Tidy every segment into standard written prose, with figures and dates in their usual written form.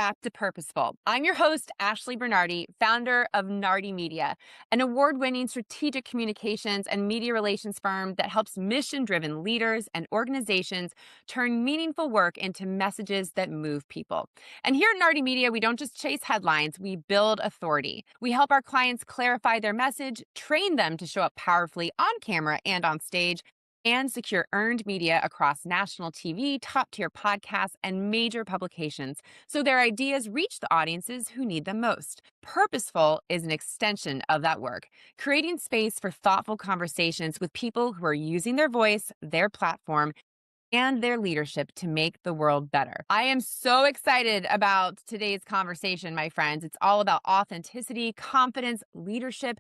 back to Purposeful. I'm your host, Ashley Bernardi, founder of Nardi Media, an award winning strategic communications and media relations firm that helps mission driven leaders and organizations turn meaningful work into messages that move people. And here at Nardi Media, we don't just chase headlines, we build authority. We help our clients clarify their message, train them to show up powerfully on camera and on stage, and secure earned media across national TV, top tier podcasts, and major publications so their ideas reach the audiences who need them most. Purposeful is an extension of that work, creating space for thoughtful conversations with people who are using their voice, their platform, and their leadership to make the world better. I am so excited about today's conversation, my friends. It's all about authenticity, confidence, leadership,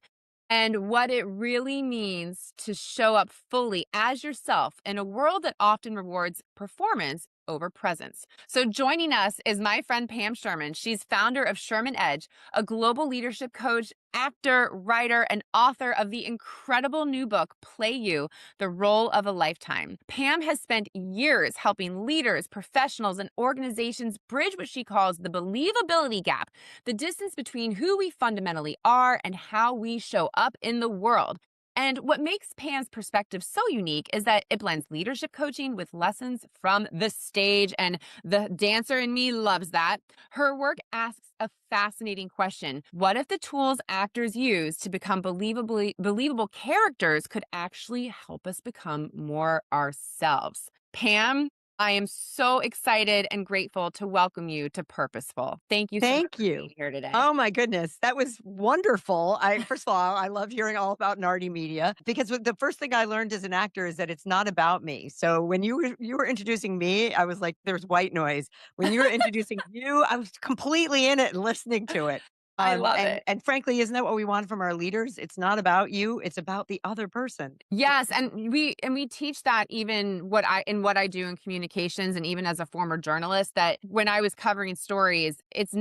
and what it really means to show up fully as yourself in a world that often rewards performance over presence. So joining us is my friend Pam Sherman. She's founder of Sherman Edge, a global leadership coach, actor, writer, and author of the incredible new book, Play You, The Role of a Lifetime. Pam has spent years helping leaders, professionals, and organizations bridge what she calls the believability gap, the distance between who we fundamentally are and how we show up in the world. And what makes Pam's perspective so unique is that it blends leadership coaching with lessons from the stage, and the dancer in me loves that. Her work asks a fascinating question. What if the tools actors use to become believable characters could actually help us become more ourselves? Pam, I am so excited and grateful to welcome you to Purposeful. Thank you so much Thank for being you. here today. Oh my goodness, that was wonderful. I first of all, I love hearing all about Nardi Media because the first thing I learned as an actor is that it's not about me. So when you were introducing me, I was like, "There's white noise." When you were introducing you, I was completely in it and listening to it. I Um, love and it. and frankly, isn't that what we want from our leaders? It's not about you; it's about the other person. Yes, and we teach that even what I do in communications, and even as a former journalist, that when I was covering stories, it's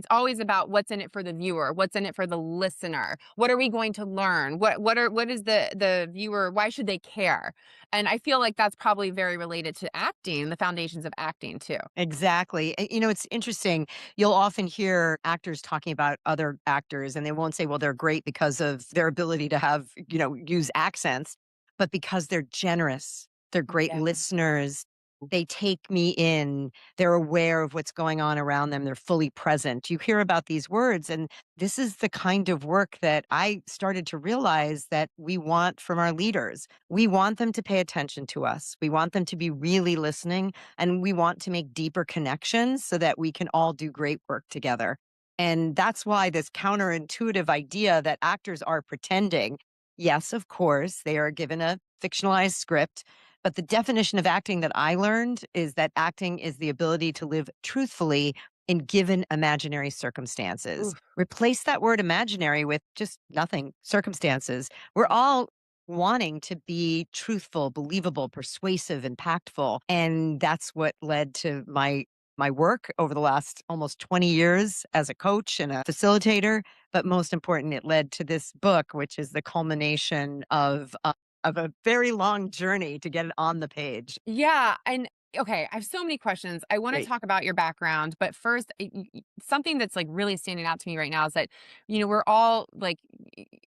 always about what's in it for the viewer, what's in it for the listener. What are we going to learn? What is the viewer, why should they care? And I feel like that's probably very related to acting, the foundations of acting too. Exactly. It's interesting. You'll often hear actors talking about other actors, and they won't say, well, they're great because of their ability to have, use accents, but because they're generous. They're great Yeah. listeners. They take me in. They're aware of what's going on around them. They're fully present. You hear about these words, and this is the kind of work that I started to realize that we want from our leaders. We want them to pay attention to us. We want them to be really listening, and we want to make deeper connections so that we can all do great work together. And that's why this counterintuitive idea that actors are pretending, yes, of course, they are given a fictionalized script. But the definition of acting that I learned is that acting is the ability to live truthfully in given imaginary circumstances. Oof. Replace that word imaginary with just nothing, circumstances. We're all wanting to be truthful, believable, persuasive, impactful. And that's what led to my work over the last almost 20 years as a coach and a facilitator. But most important, it led to this book, which is the culmination of a very long journey to get it on the page. Yeah, and okay, I have so many questions. I want to Great. talk about your background, but first, something that's like really standing out to me right now is that we're all like,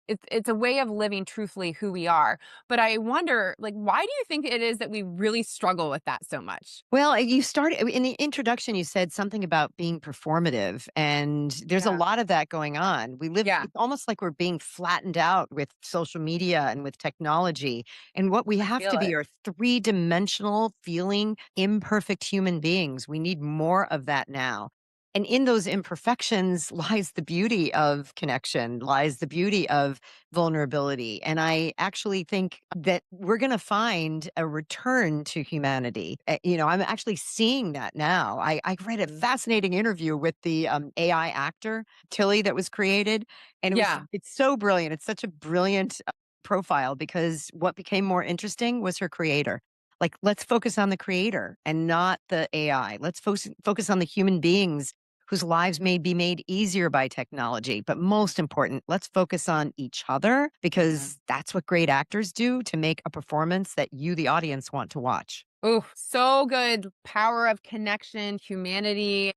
it's a way of living truthfully who we are. But I wonder, like, why do you think it is that we really struggle with that so much? Well, you started in the introduction, you said something about being performative, and there's a Yeah, lot of that going on. We live, yeah, it's almost like we're being flattened out with social media and with technology. And what we I have feel to be it. are three-dimensional, feeling, imperfect human beings. We need more of that now. And in those imperfections lies the beauty of connection, lies the beauty of vulnerability. And I actually think that we're going to find a return to humanity. I'm actually seeing that now. I read a fascinating interview with the AI actor, Tilly, that was created. And Yeah. it's so brilliant. It's such a brilliant profile because what became more interesting was her creator. Like, let's focus on the creator and not the AI. Let's focus on the human beings whose lives may be made easier by technology. But most important, let's focus on each other Yeah. because that's what great actors do to make a performance that you, the audience, want to watch. Oh, so good. Power of connection, humanity.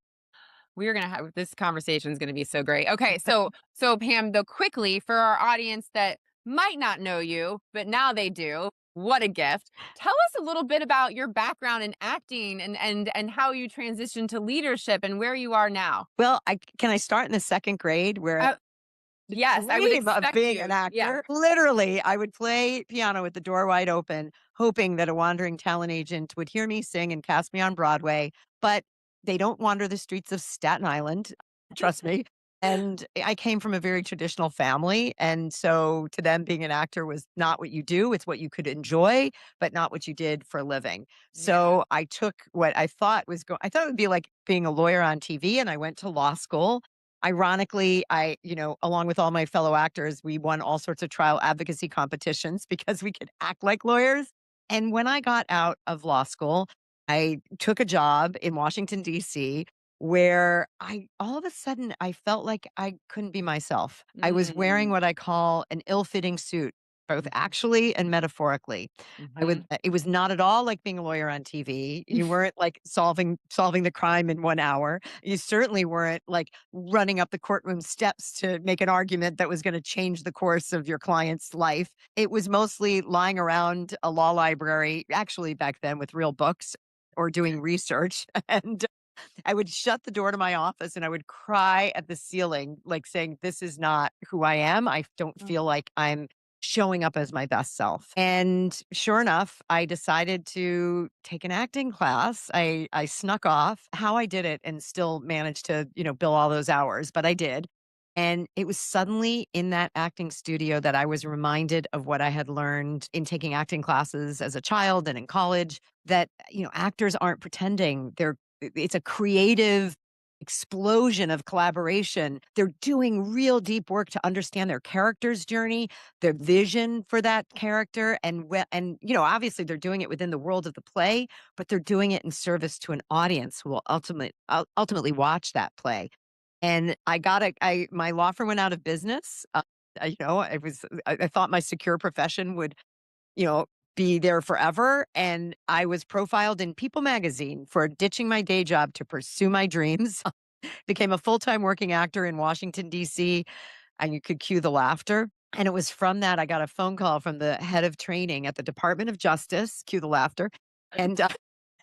We're gonna have this conversation is gonna be so great. Okay, so Pam, though quickly for our audience that might not know you, but now they do. What a gift. Tell us a little bit about your background in acting and how you transitioned to leadership and where you are now. Well, can I start in the second grade where Uh, yes, I would dream of expect being an you. Yeah. actor. Literally, I would play piano with the door wide open, hoping that a wandering talent agent would hear me sing and cast me on Broadway. But they don't wander the streets of Staten Island, trust me. And I came from a very traditional family. And so to them, being an actor was not what you do, it's what you could enjoy, but not what you did for a living. Yeah. So I took what I thought was I thought it would be like being a lawyer on TV, and I went to law school. Ironically, along with all my fellow actors, we won all sorts of trial advocacy competitions because we could act like lawyers. And when I got out of law school, I took a job in Washington, D.C., where all of a sudden, I felt like I couldn't be myself. I was wearing Mm. what I call an ill fitting suit, both Mhm. actually and metaphorically. Mhm. It was not at all like being a lawyer on TV. You weren't like solving the crime in 1 hour. You certainly weren't like running up the courtroom steps to make an argument that was going to change the course of your client's life. It was mostly lying around a law library, actually back then with real books or doing research. And I would shut the door to my office and I would cry at the ceiling, like saying, "This is not who I am. I don't Oh. feel like I'm showing up as my best self." And sure enough, I decided to take an acting class. I snuck off how I did it and still managed to, bill all those hours, but I did. And it was suddenly in that acting studio that I was reminded of what I had learned in taking acting classes as a child and in college, that, actors aren't pretending. It's a creative explosion of collaboration. They're doing real deep work to understand their character's journey, their vision for that character, and obviously they're doing it within the world of the play, but they're doing it in service to an audience who will ultimately watch that play. And my law firm went out of business. I thought my secure profession would, you know, be there forever. And I was profiled in People magazine for ditching my day job to pursue my dreams. Became a full-time working actor in Washington, D.C., and you could cue the laughter. And it was from that I got a phone call from the head of training at the Department of Justice, cue the laughter. And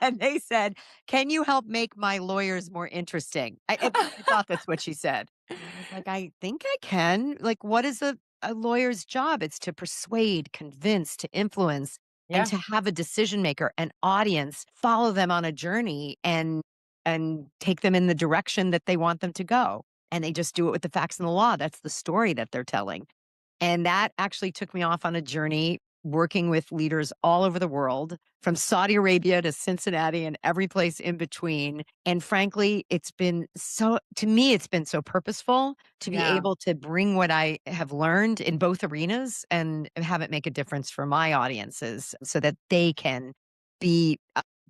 and they said, "Can you help make my lawyers more interesting?" At least I thought that's what she said. And I was like, "I think I can." Like, what is a lawyer's job? It's to persuade, convince, to influence, and Yeah. to have a decision maker, an audience, follow them on a journey and take them in the direction that they want them to go. And they just do it with the facts and the law. That's the story that they're telling. And that actually took me off on a journey working with leaders all over the world, from Saudi Arabia to Cincinnati and every place in between. And frankly, to me, it's been so purposeful to be Yeah. able to bring what I have learned in both arenas and have it make a difference for my audiences so that they can be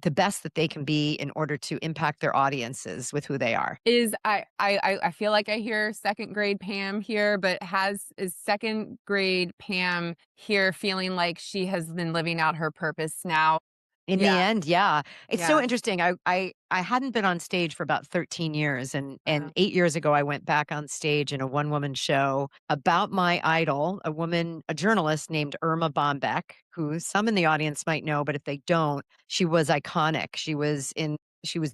the best that they can be in order to impact their audiences with who they are. I feel like I hear second grade Pam here, but is second grade Pam here feeling like she has been living out her purpose now? In the Yeah. end, yeah. It's so Yeah. interesting. I hadn't been on stage for about 13 years, and Uh-huh. 8 years ago I went back on stage in a one-woman show about my idol, a journalist named Irma Bombeck, who some in the audience might know, but if they don't, she was iconic. She was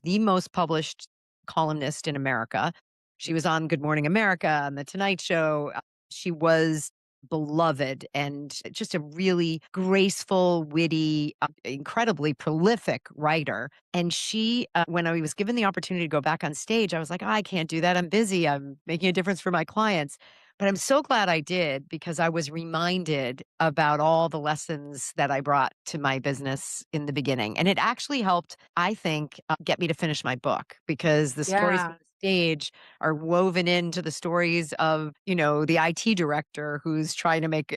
the most published columnist in America. She was on Good Morning America, on The Tonight Show. She was beloved and just a really graceful, witty, incredibly prolific writer. And when I was given the opportunity to go back on stage, I was like, "Oh, I can't do that. I'm busy. I'm making a difference for my clients." But I'm so glad I did because I was reminded about all the lessons that I brought to my business in the beginning. And it actually helped, I think, get me to finish my book because the stories from Yeah. the stage are woven into the stories of, the IT director who's trying to make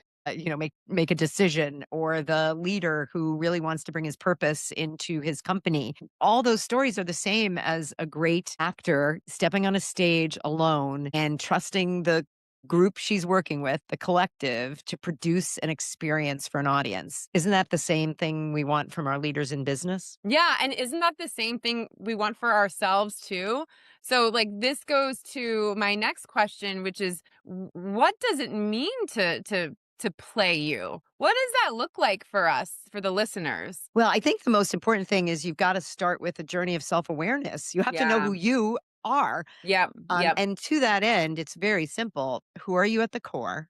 a decision, or the leader who really wants to bring his purpose into his company. All those stories are the same as a great actor stepping on a stage alone and trusting the group she's working with, the collective, to produce an experience for an audience. Isn't that the same thing we want from our leaders in business? Yeah, and isn't that the same thing we want for ourselves too? So like this goes to my next question, which is what does it mean to play you? What does that look like for us, for the listeners? Well, I think the most important thing is you've got to start with a journey of self awareness. You have to know Yeah. who you are. Yep. Yep. And to that end, it's very simple. Who are you at the core?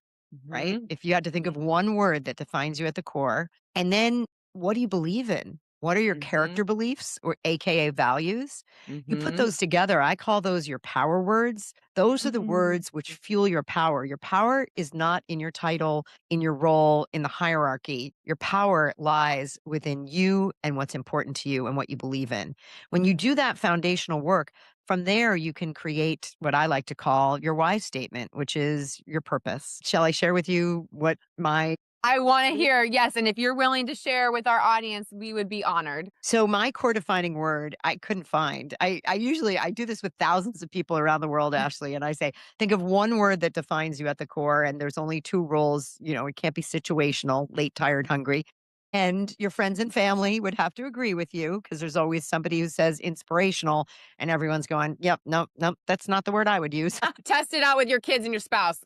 Right? Mhm. If you had to think of one word that defines you at the core, and then what do you believe in? What are your character Mhm. beliefs or AKA values? You put Mhm. those together. I call those your power words. Those are the Mhm. words which fuel your power. Your power is not in your title, in your role, in the hierarchy. Your power lies within you and what's important to you and what you believe in. When you do that foundational work, from there, you can create what I like to call your why statement, which is your purpose. Shall I share with you what my I want to hear, yes, and if you're willing to share with our audience, we would be honored. so my core defining word I couldn't find. I usually I do this with thousands of people around the world, Ashley, and I say, think of one word that defines you at the core, and there's only two rules. It can't be situational, late, tired, hungry. And your friends and family would have to agree with you because there's always somebody who says inspirational, and everyone's going, "Yep, nope, nope, that's not the word I would use." Test it out with your kids and your spouse.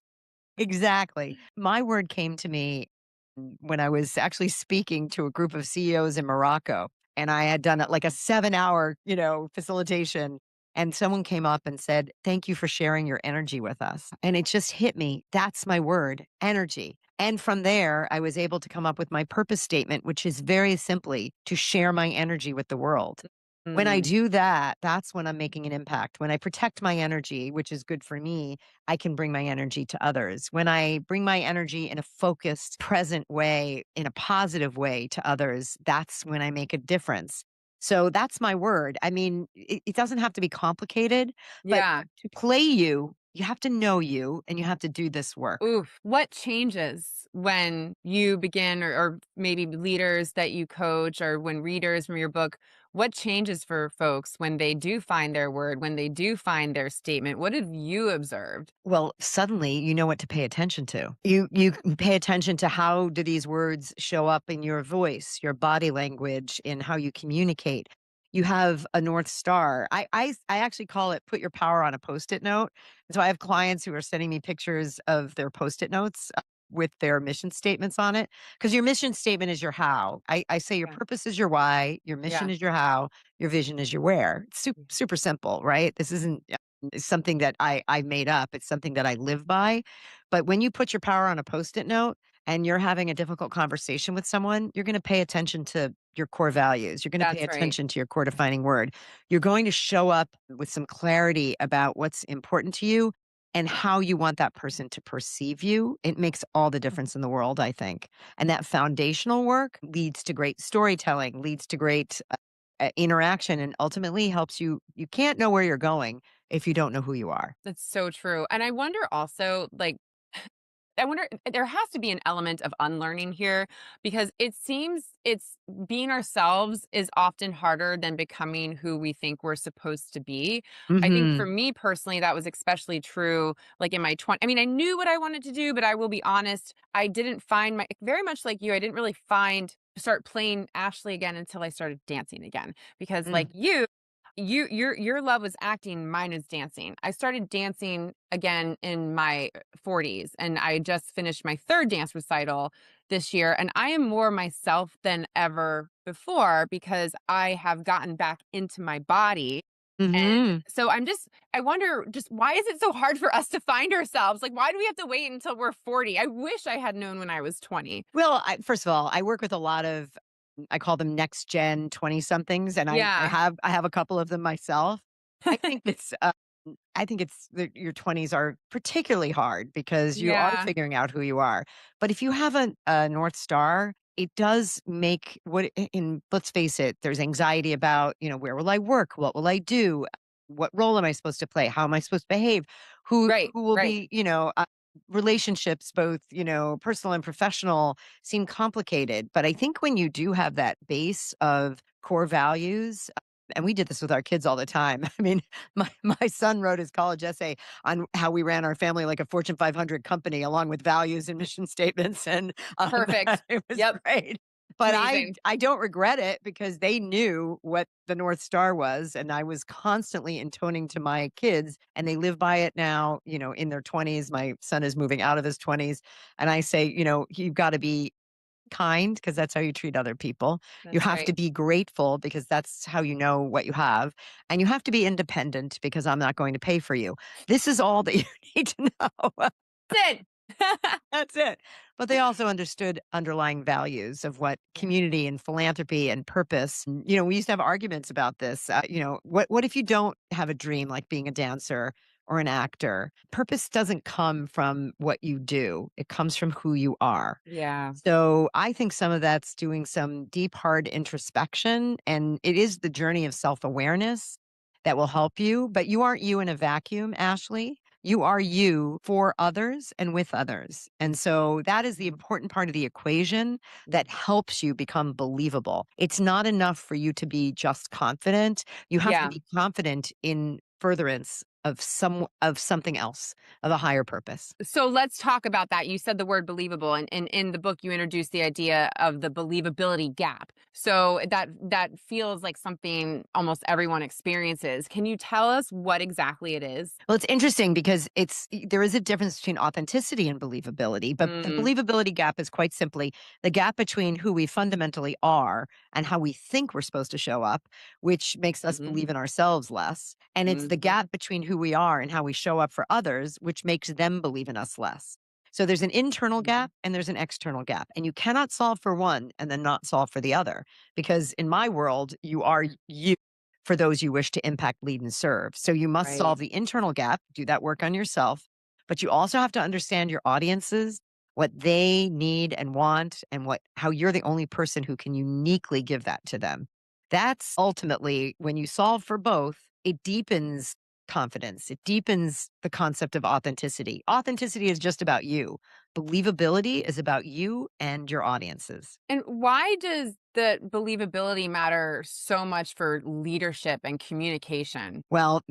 Exactly. My word came to me when I was actually speaking to a group of CEOs in Morocco, and I had done it like a 7 hour, facilitation. And someone came up and said, "Thank you for sharing your energy with us." And it just hit me. That's my word, energy. And from there, I was able to come up with my purpose statement, which is very simply to share my energy with the world. When I Mm, do that, that's when I'm making an impact. When I protect my energy, which is good for me, I can bring my energy to others. When I bring my energy in a focused, present way, in a positive way to others, that's when I make a difference. So that's my word. I mean, it doesn't have to be complicated, but yeah. to play you, you have to know you and you have to do this work. Oof. What changes when you begin, or maybe leaders that you coach, or when readers from your book, what changes for folks when they do find their word, when they do find their statement? What have you observed? Well, suddenly you know what to pay attention to. You can pay attention to how do these words show up in your voice, your body language, in how you communicate. You have a north star. I actually call it put your power on a post-it note. So I have clients who are sending me pictures of their post-it notes with their mission statements on it. Because your mission statement is your how. I say your Yeah. purpose is your why, your mission Yeah. is your how, your vision is your where. It's super simple, right? This isn't is something that I made up. It's something that I live by. But when you put your power on a Post-it note and you're having a difficult conversation with someone, you're going to pay attention to your core values. You're going to pay That's right. attention to your core defining word. You're going to show up with some clarity about what's important to you and how you want that person to perceive you. It makes all the difference in the world, I think. And that foundational work leads to great storytelling, leads to great interaction, and ultimately helps you. You can't know where you're going if you don't know who you are. That's so true. And I wonder also, like, I wonder, there has to be an element of unlearning here, because it seems it's being ourselves is often harder than becoming who we think we're supposed to be. I think for Mhm. me personally, that was especially true like in my 20s. I mean, I knew what I wanted to do, but I will be honest, I didn't find my, very much like you, I didn't really start playing Ashley again until I started dancing again. Because like Mm. your love was acting, mine is dancing. I started dancing again in my 40s, and I just finished my third dance recital this year, and I am more myself than ever before because I have gotten back into my body. And Mhm. so I wonder, just why is it so hard for us to find ourselves? Like, why do we have to wait until we're 40? I wish I had known when I was 20. Well, first of all, I work with a lot of I call them next gen 20 somethings, and Yeah. I have a couple of them myself. I think it's I think it's your 20s are particularly hard because you are Yeah. figuring out who you are. But if you have a North Star, it does make in let's face it, there's anxiety about, where will I work? What will I do? What role am I supposed to play? How am I supposed to behave? Right. Who will Right. be, relationships, both, personal and professional, seem complicated. But I think when you do have that base of core values, And we did this with our kids all the time. I mean, my son wrote his college essay on how we ran our family like a Fortune 500 company, along with values and mission statements, and Perfect. it was Yep. great. It's But amazing. I don't regret it because they knew what the North Star was, and I was constantly intoning to my kids, and they live by it now. In their 20s. My son is moving out of his 20s, and I say, you've got to be kind because that's how you treat other people. You That's have to right. be grateful because that's how you know what you have. And you have to be independent because I'm not going to pay for you. This is all that you need to know. That's it. That's it. But they also understood underlying values of what Yeah. community and philanthropy and purpose. We used to have arguments about this. What if you don't have a dream like being a dancer or an actor? Purpose doesn't come from what you do, it comes from who you are. Yeah. So I think some of that's doing some deep, hard introspection. And it is the journey of self awareness that will help you. But you aren't you in a vacuum, Ashley. You are you for others and with others. And so that is the important part of the equation that helps you become believable. It's not enough for you to be just confident. You have to Yeah. be confident in furtherance of something else, of a higher purpose. So let's talk about that. You said the word believable, and in the book, you introduced the idea of the believability gap. So that feels like something almost everyone experiences. Can you tell us what exactly it is? Well, it's interesting because there is a difference between authenticity and believability, but the Mm, believability gap is quite simply the gap between who we fundamentally are and how we think we're supposed to show up, which makes us mhm, believe in ourselves less. And it's the mhm, gap between who we are and how we show up for others, which makes them believe in us less. So there's an internal mhm. gap and there's an external gap. And you cannot solve for one and then not solve for the other. Because in my world, you are you for those you wish to impact, lead, and serve. So you must Right. solve the internal gap, do that work on yourself, but you also have to understand your audiences, what they need and want, and how you're the only person who can uniquely give that to them. That's ultimately when you solve for both, it deepens confidence. It deepens the concept of authenticity. Authenticity is just about you. Believability is about you and your audiences. And why does the believability matter so much for leadership and communication? Well,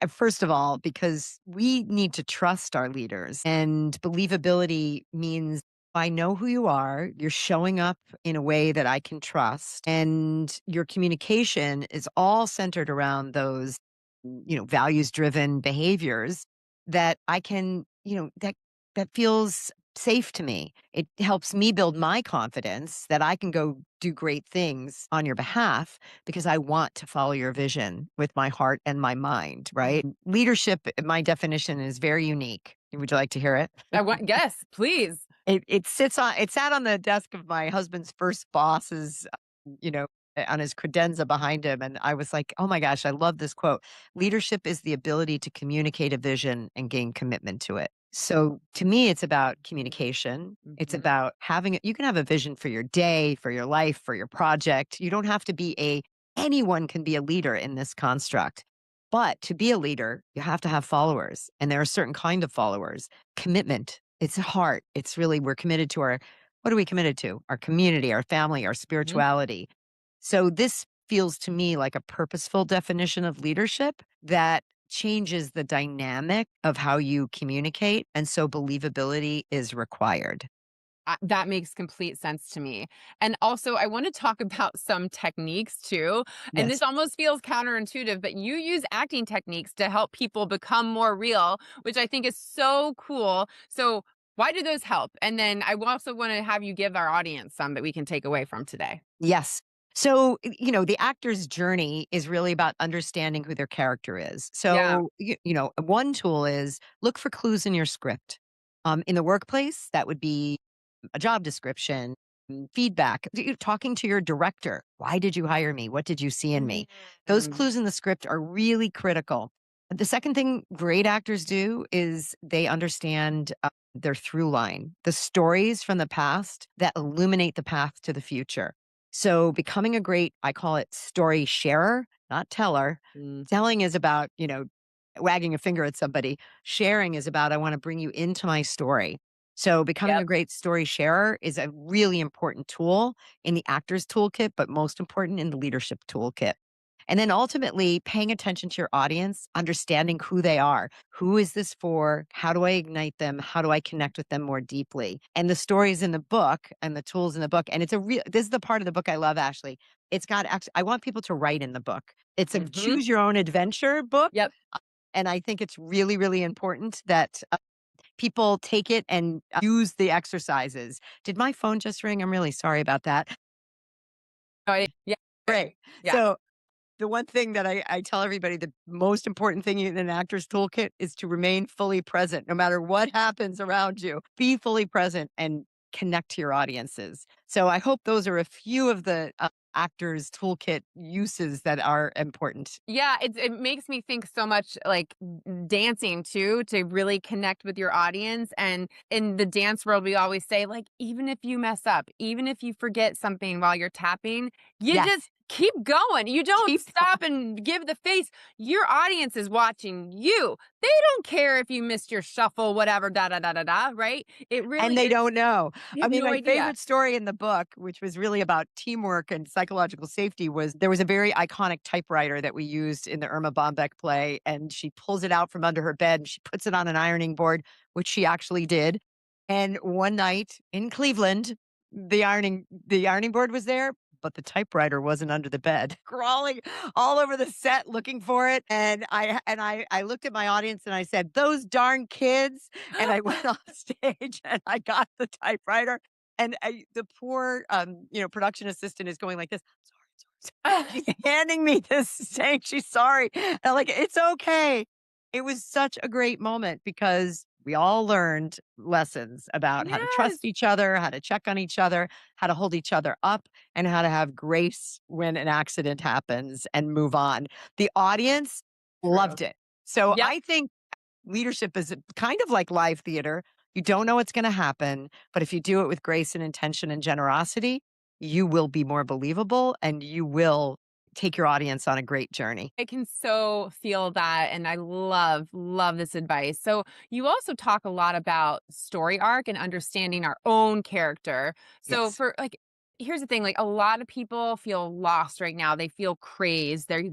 first of all, because we need to trust our leaders, and believability means I know who you are, you're showing up in a way that I can trust, and your communication is all centered around those, values driven behaviors that I can, that feels safe to me. It helps me build my confidence that I can go do great things on your behalf because I want to follow your vision with my heart and my mind, right? Leadership, my definition is very unique. Would you like to hear it? I want yes, please. It sat on the desk of my husband's first boss's, you know, on his credenza behind him. And I was like, oh my gosh, I love this quote. Leadership is the ability to communicate a vision and gain commitment to it. So to me, it's about communication. It's Mhm. about you can have a vision for your day, for your life, for your project. You don't have to anyone can be a leader in this construct. But to be a leader, you have to have followers. And there are certain kind of followers. Commitment. It's a heart. It's really, we're committed to what are we committed to? Our community, our family, our Mhm. spirituality. So this feels to me like a purposeful definition of leadership that changes the dynamic of how you communicate. And so believability is required. That makes complete sense to me. And also, I want to talk about some techniques too. And Yes. this almost feels counterintuitive, but you use acting techniques to help people become more real, which I think is so cool. So, why do those help? And then I also want to have you give our audience some that we can take away from today. Yes. So, the actor's journey is really about understanding who their character is. Yeah. So, one tool is look for clues in your script. In the workplace, that would be a job description, feedback, talking to your director. Why did you hire me? What did you see in me? Those Mm. clues in the script are really critical. The second thing great actors do is they understand their through line, the stories from the past that illuminate the path to the future. So, becoming a great, I call it story sharer, not teller. Mm. Telling is about, wagging a finger at somebody. Sharing is about, I want to bring you into my story. So becoming a Yep. great story sharer is a really important tool in the actor's toolkit, but most important in the leadership toolkit. And then ultimately paying attention to your audience, understanding who they are. Who is this for? How do I ignite them? How do I connect with them more deeply? And the stories in the book and the tools in the book, and it's a real, this is the part of the book I love, Ashley. It's got actually, I want people to write in the book. It's a Mhm. choose your own adventure book. Yep. And I think it's really, really important that people take it and use the exercises. Did my phone just ring? I'm really sorry about that. Oh, yeah. Great. Yeah. So the one thing that I tell everybody, the most important thing in an actor's toolkit is to remain fully present no matter what happens around you. Be fully present and connect to your audiences. So I hope those are a few of the actors' toolkit uses that are important. Yeah, it makes me think so much like dancing too, to really connect with your audience. And in the dance world, we always say, like, even if you mess up, even if you forget something while you're tapping, you Yes. just keep going. You don't Keep stop and give the face. Your audience is watching you. They don't care if you missed your shuffle, whatever, da da da da da, right? It And really they is. don't know. They I have mean, no my idea. favorite story in the book, which was really about teamwork and psychological safety, was there was a very iconic typewriter that we used in the Irma Bombeck play, and she pulls it out from under her bed and she puts it on an ironing board, which she actually did. And one night in Cleveland, the ironing board was there, but the typewriter wasn't under the bed. Crawling all over the set looking for it. And I looked at my audience and I said, "Those darn kids." And I went off stage and I got the typewriter. And the poor, production assistant is going like this. Sorry, sorry, sorry. She's handing me this, saying she's sorry. And I'm like, it's okay. It was such a great moment because we all learned lessons about how to Yes. trust each other, how to check on each other, how to hold each other up, and how to have grace when an accident happens and move on. The audience True. loved it. So Yep. I think leadership is kind of like live theater. You don't know what's going to happen, but if you do it with grace and intention and generosity, you will be more believable and you will take your audience on a great journey. I can so feel that. And I love this advice. So, you also talk a lot about story arc and understanding our own character. So, Yes. for like, here's the thing, like a lot of people feel lost right now. They feel crazed. I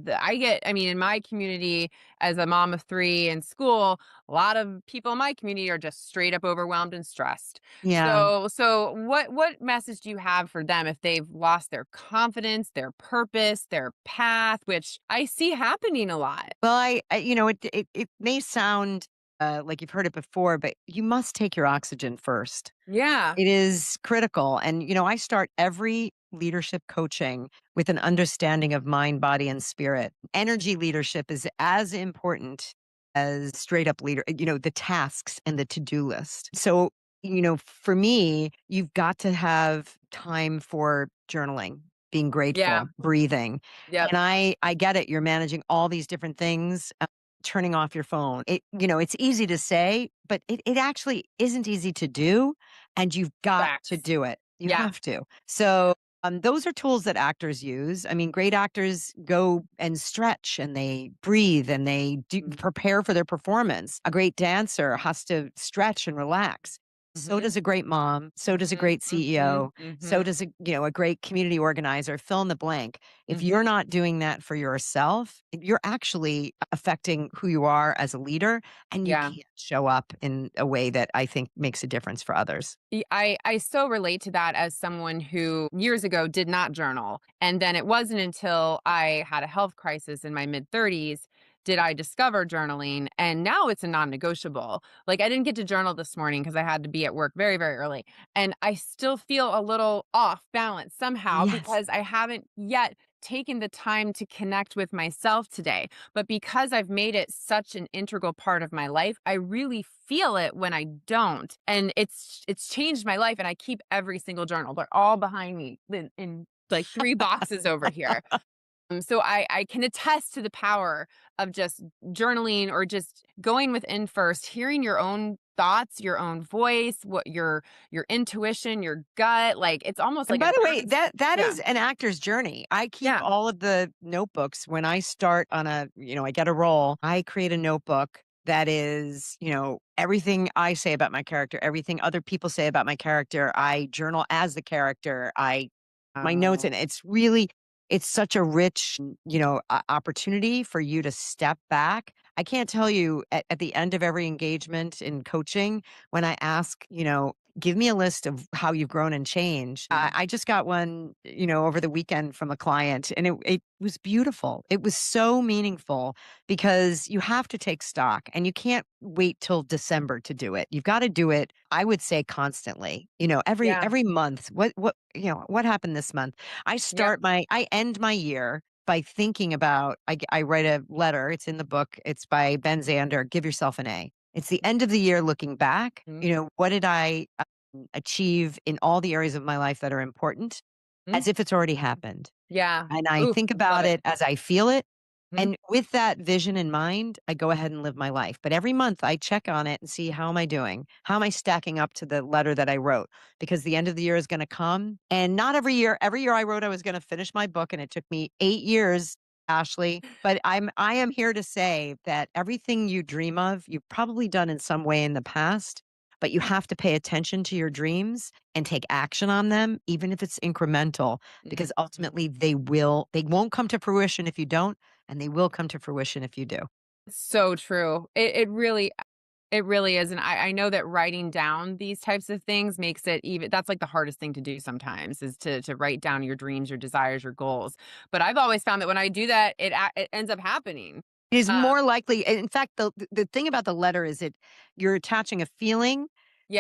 mean, in my community, as a mom of three in school, a lot of people in my community are just straight up overwhelmed and stressed. Yeah. So what message do you have for them if they've lost their confidence, their purpose, their path, which I see happening a lot? Well, it may sound like you've heard it before, but you must take your oxygen first. Yeah. It is critical. And, I start every leadership coaching with an understanding of mind, body, and spirit. Energy leadership is as important as straight up the tasks and the to do list. So, for me, you've got to have time for journaling, being Yeah. grateful, breathing. Yep. And I get it. You're managing all these different things. Turning off your phone. It's easy to say, but it actually isn't easy to do. And you've got to Facts. do it. You Yeah. have to. So, those are tools that actors use. I mean, great actors go and stretch and they breathe and they Mm. prepare for their performance. A great dancer has to stretch and relax. So Mhm. does a great mom. So does a Mhm. great Mhm. CEO. So Mhm. does a great community organizer. Fill in the blank. If you're Mhm. not doing that for yourself, you're actually affecting who you are as a leader, and you Yeah. can't show up in a way that I think makes a difference for others. I so relate to that as someone who years ago did not journal. And then it wasn't until I had a health crisis in my mid 30s did I discover journaling. And now it's a non negotiable. Like, I didn't get to journal this morning because I had to be at work very, very early. And I still feel a little off balance somehow Yes. because I haven't yet taken the time to connect with myself today. But because I've made it such an integral part of my life, I really feel it when I don't. And it's changed my life and I keep every single journal. They're all behind me in like three boxes over here. So I can attest to the power of just journaling or just going within first, hearing your own thoughts, your own voice, what your intuition, your gut, like it's almost And like a by the way, third. that Yeah. is an actor's journey. I keep Yeah. all of the notebooks when I start on I get a role, I create a notebook that is, everything I say about my character, everything other people say about my character. I journal as the character. I my notes Oh. and it's really It's such a rich, opportunity for you to step back. I can't tell you at the end of every engagement in coaching, when I ask, give me a list of how you've grown and changed. I just got one, over the weekend from a client, and it was beautiful. It was so meaningful because you have to take stock and you can't wait till December to do it. You've got to do it, I would say, constantly, Yeah. every month. What happened this month? Yep. I end my year by thinking about I write a letter, it's in the book, it's by Ben Zander, "Give yourself an A." It's the end of the year looking back, Mhm. what did I, achieve in all the areas of my life that are important, as if it's already happened. Yeah. And I Ooh, think love about it. it as I feel it, Mhm. and with that vision in mind, I go ahead and live my life. But every month I check on it and see, how am I doing? How am I stacking up to the letter that I wrote? Because the end of the year is gonna come, and not every year I wrote I was gonna finish my book, and it took me 8 years, Ashley, but I am here to say that everything you dream of, you've probably done in some way in the past, but you have to pay attention to your dreams and take action on them, even if it's incremental, Mhm. because ultimately they won't come to fruition if you don't, and they will come to fruition if you do. So true. It really is, and I know that writing down these types of things makes it even that's, like, the hardest thing to do sometimes is to write down your dreams, your desires, your goals, but I've always found that when I do that, it ends up happening. It is Uh, more likely, and in fact, the thing about the letter is you're attaching a feeling,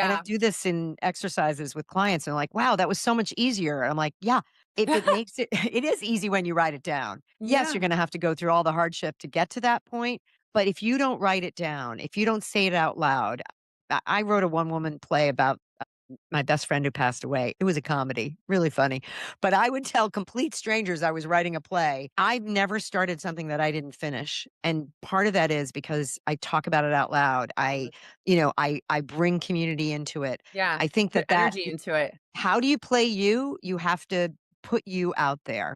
and I yeah. do this in exercises with clients, and they're like, "Wow, that was so much easier." I'm like, "Yeah, if it makes it it is easy when you write it down. Yes, Yeah. you're gonna have to go through all the hardship to get to that point, but if you don't write it down, if you don't say it out loud, I wrote a one-woman play about my best friend who passed away. It was a comedy, really funny. But I would tell complete strangers I was writing a play. I've never started something that I didn't finish. And part of that is because I talk about it out loud. Mhm. I bring community into it. Yeah. I think Put that energy into it. how do you play you? You have to put you out there.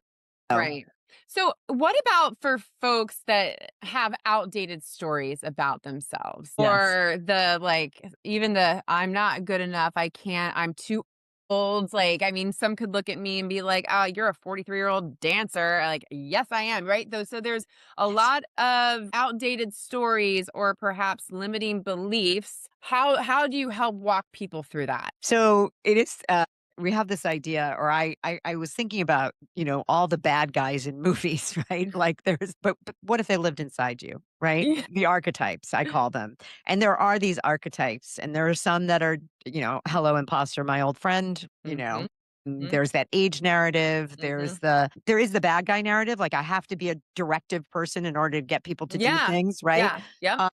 Oh, Right. So, what about for folks that have outdated stories about themselves yes. or the like, even the I'm not good enough, I can't, I'm too old? Like, I mean, some could look at me and be like, oh, you're a 43-year-old dancer. Like, yes, I am. Right. Though, so there's a Yes. lot of outdated stories or perhaps limiting beliefs. How do you help walk people through that? So it is. We have this idea, or I was thinking about, all the bad guys in movies, right? Like but what if they lived inside you, right? Yeah. The archetypes, I call them, and there are these archetypes, and there are some that are, hello, imposter, my old friend, Hmm. There's that age narrative. Hmm. There is the bad guy narrative. Like I have to be a directive person in order to get people to do Yeah. things, right? Yeah. Yep.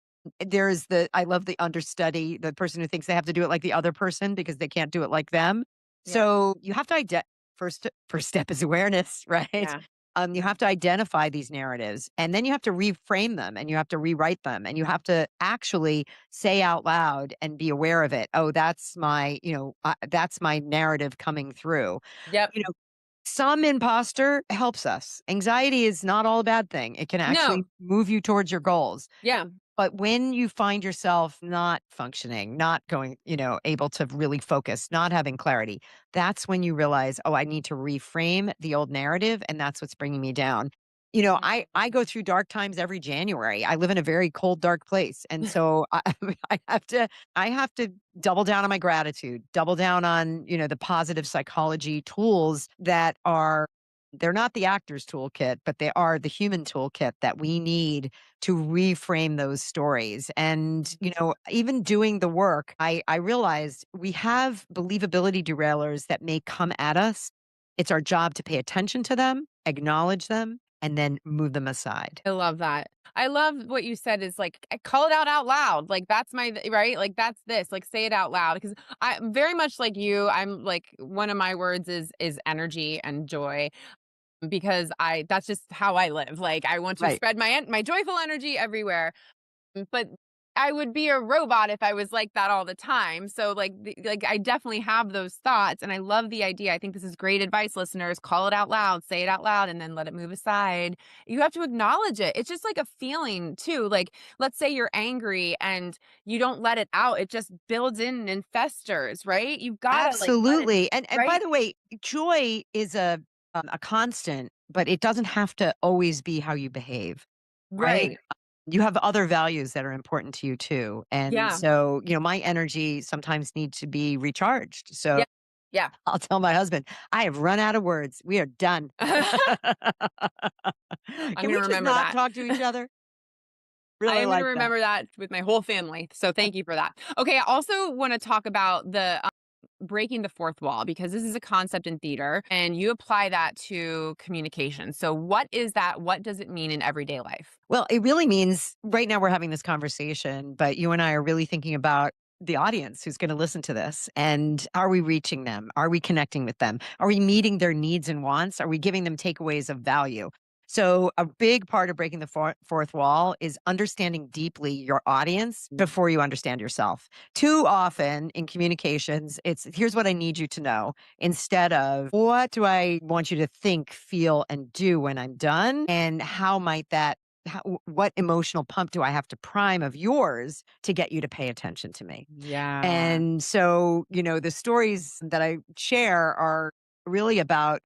There's I love the understudy, the person who thinks they have to do it like the other person because they can't do it like them. Yeah. So you have to first step is awareness, right? Yeah. You have to identify these narratives, and then you have to reframe them, and you have to rewrite them, and you have to actually say out loud and be aware of it. Oh, that's my narrative coming through. Yep. You know, some imposter helps us. Anxiety is not all a bad thing. It can No. actually move you towards your goals. Yeah. But when you find yourself not functioning, not going, able to really focus, not having clarity, that's when you realize, oh, I need to reframe the old narrative. And that's what's bringing me down. I go through dark times every January. I live in a very cold, dark place. And so I I have to double down on my gratitude, double down on, the positive psychology tools that are, they're not the actor's toolkit, but they are the human toolkit that we need to reframe those stories. And, even doing the work, I realized we have believability derailers that may come at us. It's our job to pay attention to them, acknowledge them, and then move them aside. I love that. I love what you said is like, call it out loud. Like, that's right? Like, that's this, like, say it out loud. Because I'm very much like you. I'm like, one of my words is energy and joy because that's just how I live. Like, I want to Right. spread my joyful energy everywhere. But I would be a robot if I was like that all the time. So like I definitely have those thoughts and I love the idea. I think this is great advice, listeners. Call it out loud, say it out loud, and then let it move aside. You have to acknowledge it. It's just like a feeling too. Like, let's say you're angry and you don't let it out. It just builds in and festers, right? You've got to like let it, Absolutely. And by right? the way, joy is a constant, but it doesn't have to always be how you behave, right? Right. You have other values that are important to you too. And Yeah. so, my energy sometimes needs to be recharged. So Yeah. Yeah. I'll tell my husband, I have run out of words. We are done. I'm Can gonna we just remember not that. talk to each other? I Really am gonna like that. remember that with my whole family, so thank you for that. Okay, I also wanna talk about the, breaking the fourth wall because this is a concept in theater, and you apply that to communication. So what is that? What does it mean in everyday life? Well, it really means right now we're having this conversation, but you and I are really thinking about the audience who's going to listen to this. And are we reaching them? Are we connecting with them? Are we meeting their needs and wants? Are we giving them takeaways of value? So, a big part of breaking the fourth wall is understanding deeply your audience Mm. before you understand yourself. Too often in communications, it's here's what I need you to know instead of what do I want you to think, feel, and do when I'm done? And how might that what emotional pump do I have to prime of yours to get you to pay attention to me? Yeah. And so, the stories that I share are really about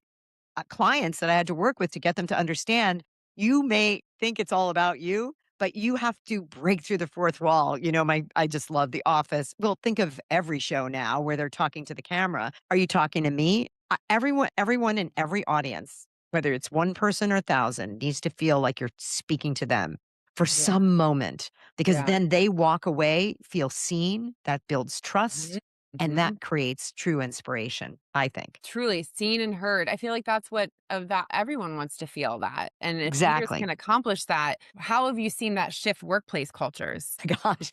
clients that I had to work with to get them to understand you may think it's all about you, but you have to break through the fourth wall. I just love The Office. Well, think of every show now where they're talking to the camera. Are you talking to me? Everyone in every audience, whether it's one person or 1,000, needs to feel like you're speaking to them for Yeah. some moment because Yeah. then they walk away, feel seen, that builds Mhm. trust, and that Mhm. creates true inspiration, I think. Truly seen and heard. I feel like that's what of that everyone wants to feel that, and if leaders Exactly. can accomplish that, how have you seen that shift workplace cultures? Gosh.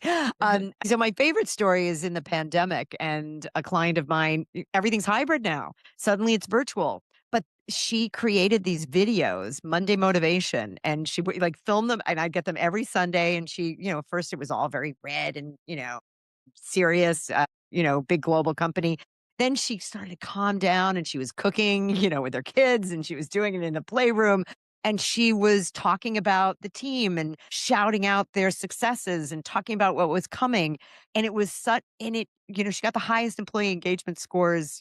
So my favorite story is in the pandemic, and a client of mine, everything's hybrid now. Suddenly it's virtual. But she created these videos, Monday Motivation, and she would like film them, and I'd get them every Sunday. And she, first it was all very red and, serious, big global company. Then she started to calm down and she was cooking, with her kids and she was doing it in the playroom. And she was talking about the team and shouting out their successes and talking about what was coming. And it was such, and it, she got the highest employee engagement scores,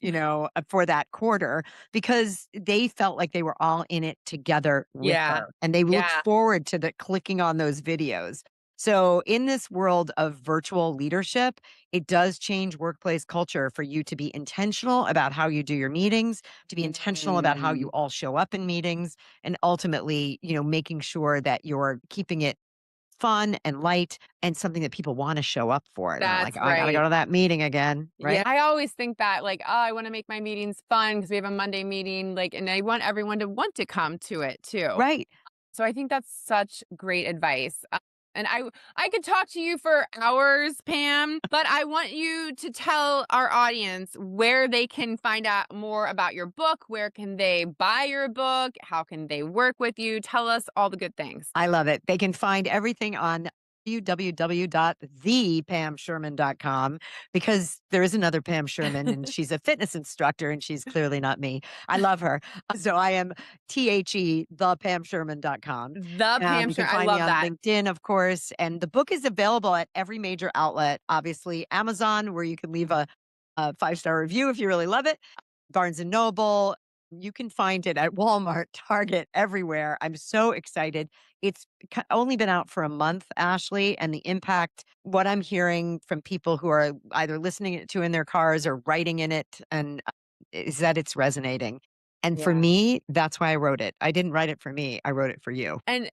for that quarter because they felt like they were all in it together with Yeah. her. And they looked Yeah. forward to the clicking on those videos. So, in this world of virtual leadership, it does change workplace culture for you to be intentional about how you do your meetings, to be intentional about how you Mm. all show up in meetings, and ultimately, making sure that you're keeping it fun and light and something that people want to show up for. They're not like, That's oh, I got to go right. to that meeting again, Yeah, right? I always think that, like, "Oh, I wanna make my meetings fun because we have a Monday meeting," like, and I want everyone to want to come to it too. Right. So I think that's such great advice. And I could talk to you for hours, Pam, but I want you to tell our audience where they can find out more about your book. Where can they buy your book? How can they work with you? Tell us all the good things. I love it. They can find everything on www.thepamsherman.com because there is another Pam Sherman and she's a fitness instructor and she's clearly not me. I love her. So I am thepamsherman.com. The Pam You can Sure, I find me love on that. LinkedIn, of course. And the book is available at every major outlet, obviously, Amazon, where you can leave a 5-star review if you really love it. Barnes and Noble. You can find it at Walmart, Target, everywhere. I'm so excited. It's only been out for a month, Ashley, and the impact, what I'm hearing from people who are either listening to it in their cars or writing in it, and is that it's resonating. And for Yeah. me, that's why I wrote it. I didn't write it for me. I wrote it for you. And,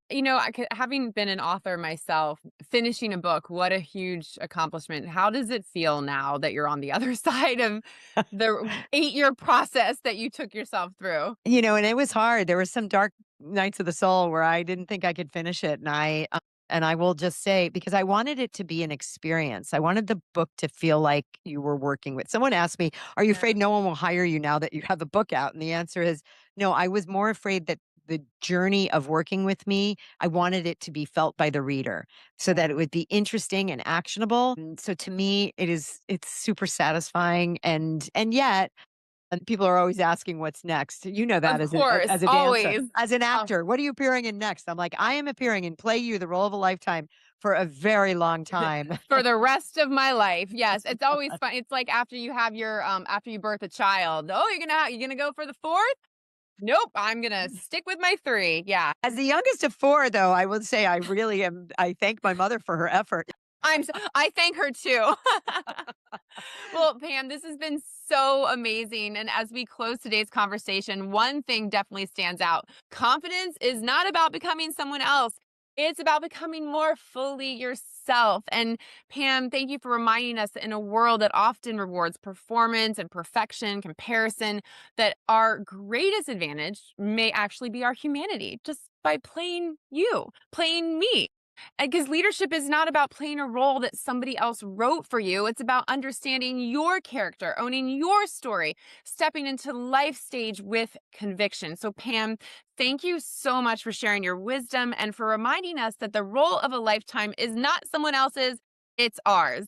having been an author myself, finishing a book, what a huge accomplishment. How does it feel now that you're on the other side of the 8-year process that you took yourself through? And it was hard. There were some dark nights of the soul where I didn't think I could finish it, and I will just say because I wanted it to be an experience. I wanted the book to feel like you were working with. Someone asked me, "Are you Yeah. afraid no one will hire you now that you have the book out?" And the answer is no. I was more afraid that the journey of working with me, I wanted it to be felt by the reader so that it Yeah. would be interesting and actionable. And so to me, it's super satisfying and yet and people are always asking what's next. You know that Of course, as a dancer. always. As an Oh, actor, what are you appearing in next? I'm like, I am appearing in Play You, the role of a lifetime for a very long time. for the rest of my life. Yes, it's always fun. It's like after you have your after you birth a child. Oh, you're gonna go for the 4th? Nope, I'm gonna stick with my 3. Yeah. As the youngest of 4, though, I would say I thank my mother for her effort. I thank her too. Well, Pam, this has been so amazing. And as we close today's conversation, one thing definitely stands out. Confidence is not about becoming someone else. It's about becoming more fully yourself. And Pam, thank you for reminding us that in a world that often rewards performance and perfection, comparison, that our greatest advantage may actually be our humanity, just by playing you, playing me. Because leadership is not about playing a role that somebody else wrote for you. It's about understanding your character, owning your story, stepping into life stage with conviction. So, Pam, thank you so much for sharing your wisdom and for reminding us that the role of a lifetime is not someone else's, it's ours.